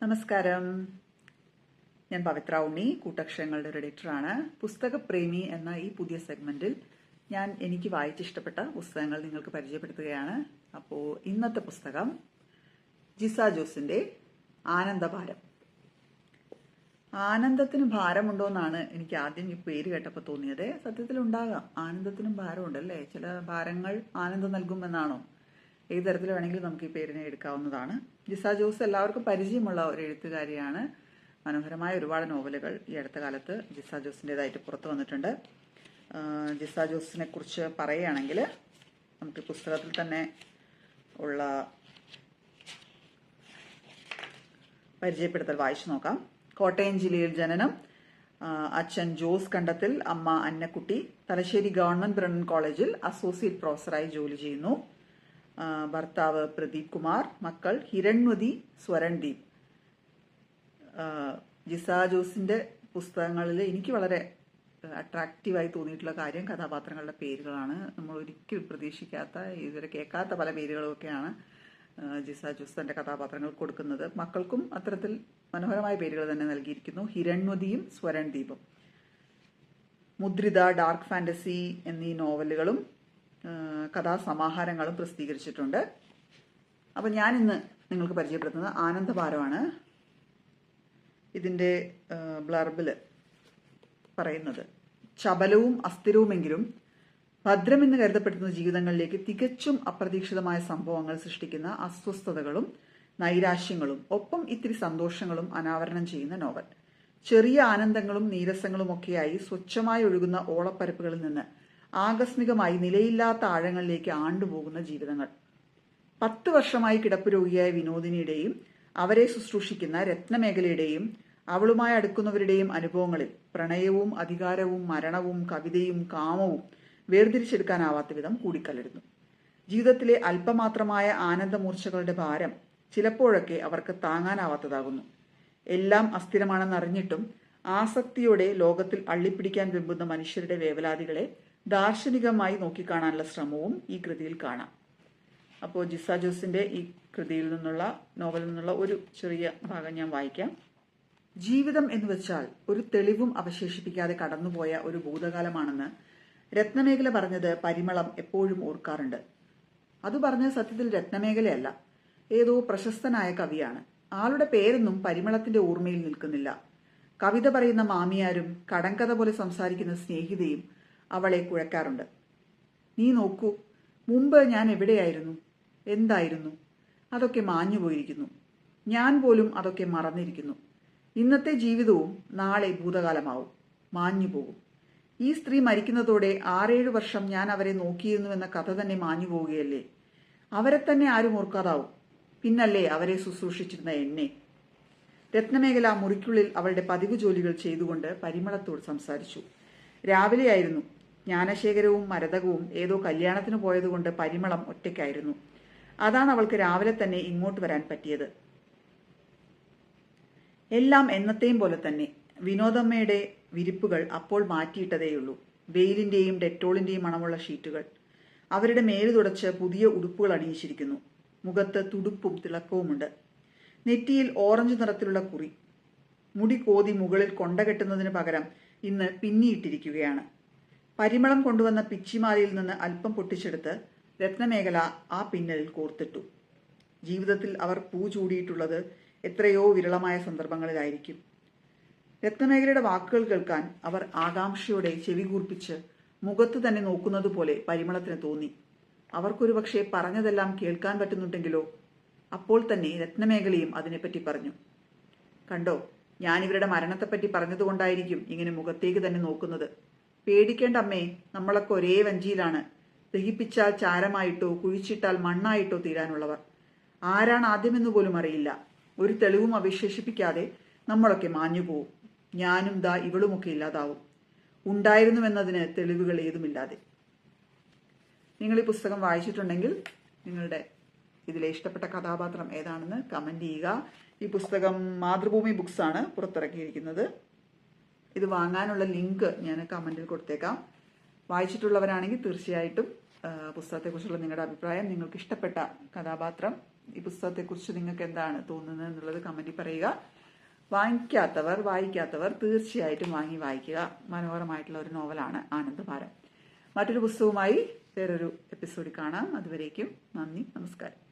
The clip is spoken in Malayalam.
നമസ്കാരം. ഞാൻ പവിത്ര ഉണ്ണി, കൂട്ടക്ഷരങ്ങളുടെ ഒരു എഡിറ്ററാണ്. പുസ്തകപ്രേമി എന്ന ഈ പുതിയ സെഗ്മെന്റിൽ ഞാൻ എനിക്ക് വായിച്ചിഷ്ടപ്പെട്ട പുസ്തകങ്ങൾ നിങ്ങൾക്ക് പരിചയപ്പെടുത്തുകയാണ്. അപ്പോൾ ഇന്നത്തെ പുസ്തകം ജിസ ജോസിന്റെ ആനന്ദഭാരം. ആനന്ദത്തിന് ഭാരമുണ്ടോയെന്നാണ് എനിക്ക് ആദ്യം ഈ പേര് കേട്ടപ്പോൾ തോന്നിയത്. സത്യത്തിൽ ഉണ്ടാകാം, ആനന്ദത്തിനും ഭാരമുണ്ടല്ലേ. ചില ഭാരങ്ങൾ ആനന്ദം നൽകുമെന്നാണോ? ഏത് തരത്തിൽ വേണമെങ്കിലും നമുക്ക് ഈ പേരിനെ എടുക്കാവുന്നതാണ്. ജിസ ജോസ് എല്ലാവർക്കും പരിചയമുള്ള ഒരു എഴുത്തുകാരിയാണ്. മനോഹരമായ ഒരുപാട് നോവലുകൾ ഈ അടുത്ത കാലത്ത് ജിസ ജോസിൻ്റെതായിട്ട് പുറത്തു വന്നിട്ടുണ്ട്. ജിസ ജോസിനെ കുറിച്ച് പറയുകയാണെങ്കിൽ നമുക്ക് പുസ്തകത്തിൽ തന്നെ ഉള്ള പരിചയപ്പെടുത്തൽ വായിച്ചു നോക്കാം. കോട്ടയം ജില്ലയിൽ ജനനം. അച്ഛൻ ജോസ് കണ്ടത്തിൽ, അമ്മ അന്നക്കുട്ടി. തലശ്ശേരി ഗവൺമെന്റ് ബ്രണ്ണൻ കോളേജിൽ അസോസിയേറ്റ് പ്രൊഫസറായി ജോലി ചെയ്യുന്നു. ഭർത്താവ് പ്രദീപ് കുമാർ. മക്കൾ ഹിരൺമതി, സ്വരൺദീപ്. ജിസ ജോസിന്റെ പുസ്തകങ്ങളിൽ എനിക്ക് വളരെ അട്രാക്റ്റീവായി തോന്നിയിട്ടുള്ള കാര്യം കഥാപാത്രങ്ങളുടെ പേരുകളാണ്. നമ്മൾ ഒരിക്കലും പ്രതീക്ഷിക്കാത്ത, ഇതുവരെ കേൾക്കാത്ത പല പേരുകളുമൊക്കെയാണ് ജിസ ജോസ് തന്റെ കഥാപാത്രങ്ങൾ കൊടുക്കുന്നത്. മക്കൾക്കും അത്തരത്തിൽ മനോഹരമായ പേരുകൾ തന്നെ നൽകിയിരിക്കുന്നു. ഹിരൺമതിയും സ്വരൺദീപും. മുദ്രിത, ഡാർക്ക് ഫാന്റസി എന്നീ നോവലുകളും കഥാസമാഹാരങ്ങളും പ്രസിദ്ധീകരിച്ചിട്ടുണ്ട്. അപ്പം ഞാനിന്ന് നിങ്ങൾക്ക് പരിചയപ്പെടുത്തുന്നത് ആനന്ദഭാരമാണ്. ഇതിൻ്റെ ബ്ലർബിൽ പറയുന്നത്, ചപലവും അസ്ഥിരവുമെങ്കിലും ഭദ്രമെന്ന് കരുതപ്പെടുന്ന ജീവിതങ്ങളിലേക്ക് തികച്ചും അപ്രതീക്ഷിതമായ സംഭവങ്ങൾ സൃഷ്ടിക്കുന്ന അസ്വസ്ഥതകളും നൈരാശ്യങ്ങളും ഒപ്പം ഇത്തിരി സന്തോഷങ്ങളും അനാവരണം ചെയ്യുന്ന നോവൽ. ചെറിയ ആനന്ദങ്ങളും നീരസങ്ങളും ഒക്കെയായി സ്വച്ഛമായി ഒഴുകുന്ന ഓളപ്പരപ്പുകളിൽ നിന്ന് ആകസ്മികമായി നിലയില്ലാത്ത ആഴങ്ങളിലേക്ക് ആണ്ടുപോകുന്ന ജീവിതങ്ങൾ. 10 വർഷമായി കിടപ്പ് രോഗിയായ വിനോദിനിയുടെയും അവരെ ശുശ്രൂഷിക്കുന്ന രത്നമേഖലയുടെയും അവളുമായി അടുക്കുന്നവരുടെയും അനുഭവങ്ങളിൽ പ്രണയവും അധികാരവും മരണവും കവിതയും കാമവും വേർതിരിച്ചെടുക്കാനാവാത്ത വിധം കൂടിക്കലരുന്നു. ജീവിതത്തിലെ അല്പമാത്രമായ ആനന്ദമൂർച്ചകളുടെ ഭാരം ചിലപ്പോഴൊക്കെ അവർക്ക് താങ്ങാനാവാത്തതാകുന്നു. എല്ലാം അസ്ഥിരമാണെന്നറിഞ്ഞിട്ടും ആസക്തിയോടെ ലോകത്തിൽ അള്ളിപ്പിടിക്കാൻ വെമ്പുന്ന മനുഷ്യരുടെ വേവലാതികളെ ദാർശനികമായി നോക്കിക്കാണാനുള്ള ശ്രമവും ഈ കൃതിയിൽ കാണാം. അപ്പോൾ ജിസ ജോസിന്റെ ഈ കൃതിയിൽ നിന്നുള്ള, നോവലിൽ നിന്നുള്ള ഒരു ചെറിയ ഭാഗം ഞാൻ വായിക്കാം. ജീവിതം എന്ന് വെച്ചാൽ ഒരു തെളിവും അവശേഷിപ്പിക്കാതെ കടന്നുപോയ ഒരു ഭൂതകാലമാണെന്ന് രത്നമേഖല പറഞ്ഞത് പരിമളം എപ്പോഴും ഓർക്കാറുണ്ട്. അത് പറഞ്ഞ സത്യത്തിൽ രത്നമേഖലയല്ല, ഏതോ പ്രശസ്തനായ കവിയാണ്. ആളുടെ പേരൊന്നും പരിമളത്തിന്റെ ഓർമ്മയിൽ നിൽക്കുന്നില്ല. കവിത പറയുന്ന മാമിയാരും കടങ്കഥ പോലെ സംസാരിക്കുന്ന സ്നേഹിതയും അവളെ കുഴക്കാറുണ്ട്. നീ നോക്കൂ, മുമ്പ് ഞാൻ എവിടെയായിരുന്നു, എന്തായിരുന്നു, അതൊക്കെ മാഞ്ഞുപോയിരിക്കുന്നു. ഞാൻ പോലും അതൊക്കെ മറന്നിരിക്കുന്നു. ഇന്നത്തെ ജീവിതവും നാളെ ഭൂതകാലമാവും, മാഞ്ഞുപോകും. ഈ സ്ത്രീ മരിക്കുന്നതോടെ 6-7 വർഷം ഞാൻ അവരെ നോക്കിയിരുന്നുവെന്ന കഥ തന്നെ മാഞ്ഞു പോവുകയല്ലേ. അവരെ തന്നെ ആരും ഓർക്കാതാവും, പിന്നല്ലേ അവരെ ശുശ്രൂഷിച്ചിരുന്ന എന്നെ. രത്നമേഖല മുറിക്കുള്ളിൽ അവളുടെ പതിവ് ജോലികൾ ചെയ്തുകൊണ്ട് പരിമളത്തോട് സംസാരിച്ചു. രാവിലെയായിരുന്നു. ജ്ഞാനശേഖരവും മരതകവും ഏതോ കല്യാണത്തിന് പോയതുകൊണ്ട് പരിമളം ഒറ്റയ്ക്കായിരുന്നു. അതാണ് അവൾക്ക് രാവിലെ തന്നെ ഇങ്ങോട്ട് വരാൻ പറ്റിയത്. എല്ലാം എന്നത്തെയും പോലെ തന്നെ. വിനോദമ്മയുടെ വിരിപ്പുകൾ അപ്പോൾ മാറ്റിയിട്ടതേയുള്ളൂ. വെയിലിന്റെയും ഡെറ്റോളിന്റെയും മണമുള്ള ഷീറ്റുകൾ. അവരുടെ മേല് തുടച്ച് പുതിയ ഉടുപ്പുകൾ അണിയിച്ചിരിക്കുന്നു. മുഖത്ത് തുടുപ്പും തിളക്കവുമുണ്ട്. നെറ്റിയിൽ ഓറഞ്ച് നിറത്തിലുള്ള കുറി. മുടി കോതി മുകളിൽ കൊണ്ട കെട്ടുന്നതിന് പകരം ഇന്ന് പിന്നിയിട്ടിരിക്കുകയാണ്. പരിമളം കൊണ്ടുവന്ന പിച്ചിമാലയിൽ നിന്ന് അല്പം പൊട്ടിച്ചെടുത്ത് രത്നമേഖല ആ പിന്നലിൽ കോർത്തിട്ടു. ജീവിതത്തിൽ അവർ പൂ ചൂടിയിട്ടുള്ളത് എത്രയോ വിരളമായ സന്ദർഭങ്ങളിലായിരിക്കും. രത്നമേഖലയുടെ വാക്കുകൾ കേൾക്കാൻ അവർ ആകാംക്ഷയോടെ ചെവി കൂർപ്പിച്ച് മുഖത്ത് തന്നെ നോക്കുന്നത് പോലെ പരിമളത്തിന് തോന്നി. അവർക്കൊരു പക്ഷേ പറഞ്ഞതെല്ലാം കേൾക്കാൻ പറ്റുന്നുണ്ടെങ്കിലോ? അപ്പോൾ തന്നെ രത്നമേഖലയും അതിനെപ്പറ്റി പറഞ്ഞു. കണ്ടോ, ഞാനിവരുടെ മരണത്തെപ്പറ്റി പറഞ്ഞതുകൊണ്ടായിരിക്കും ഇങ്ങനെ മുഖത്തേക്ക് തന്നെ നോക്കുന്നത്. പേടിക്കേണ്ട അമ്മേ, നമ്മളൊക്കെ ഒരേ വഞ്ചിയിലാണ്. ദഹിപ്പിച്ചാൽ ചാരമായിട്ടോ കുഴിച്ചിട്ടാൽ മണ്ണായിട്ടോ തീരാനുള്ളവർ. ആരാണ് ആദ്യമെന്ന് പോലും അറിയില്ല. ഒരു തെളിവും അവശേഷിപ്പിക്കാതെ നമ്മളൊക്കെ മാഞ്ഞുപോകും. ഞാനും ദാ ഇവളുമൊക്കെ ഇല്ലാതാവും, ഉണ്ടായിരുന്നുവെന്നതിന് തെളിവുകൾ ഏതുമില്ലാതെ. നിങ്ങൾ ഈ പുസ്തകം വായിച്ചിട്ടുണ്ടെങ്കിൽ നിങ്ങളുടെ ഇതിലെ ഇഷ്ടപ്പെട്ട കഥാപാത്രം ഏതാണെന്ന് കമന്റ് ചെയ്യുക. ഈ പുസ്തകം മാതൃഭൂമി ബുക്സ് ആണ് പുറത്തിറക്കിയിരിക്കുന്നത്. ഇത് വാങ്ങാനുള്ള ലിങ്ക് ഞാൻ കമന്റിൽ കൊടുത്തേക്കാം. വായിച്ചിട്ടുള്ളവരാണെങ്കിൽ തീർച്ചയായിട്ടും പുസ്തകത്തെക്കുറിച്ചുള്ള നിങ്ങളുടെ അഭിപ്രായം, നിങ്ങൾക്ക് ഇഷ്ടപ്പെട്ട കഥാപാത്രം ഈ പുസ്തകത്തെക്കുറിച്ച് നിങ്ങൾക്ക് എന്താണ് തോന്നുന്നത് എന്നുള്ളത് കമന്റിൽ പറയുക. വായിക്കാത്തവർ തീർച്ചയായിട്ടും വായിക്കുക. മനോഹരമായിട്ടുള്ള ഒരു നോവലാണ് ആനന്ദഭാരം. മറ്റൊരു പുസ്തകവുമായി വേറൊരു എപ്പിസോഡിൽ കാണാം. അതുവരേക്കും നന്ദി, നമസ്കാരം.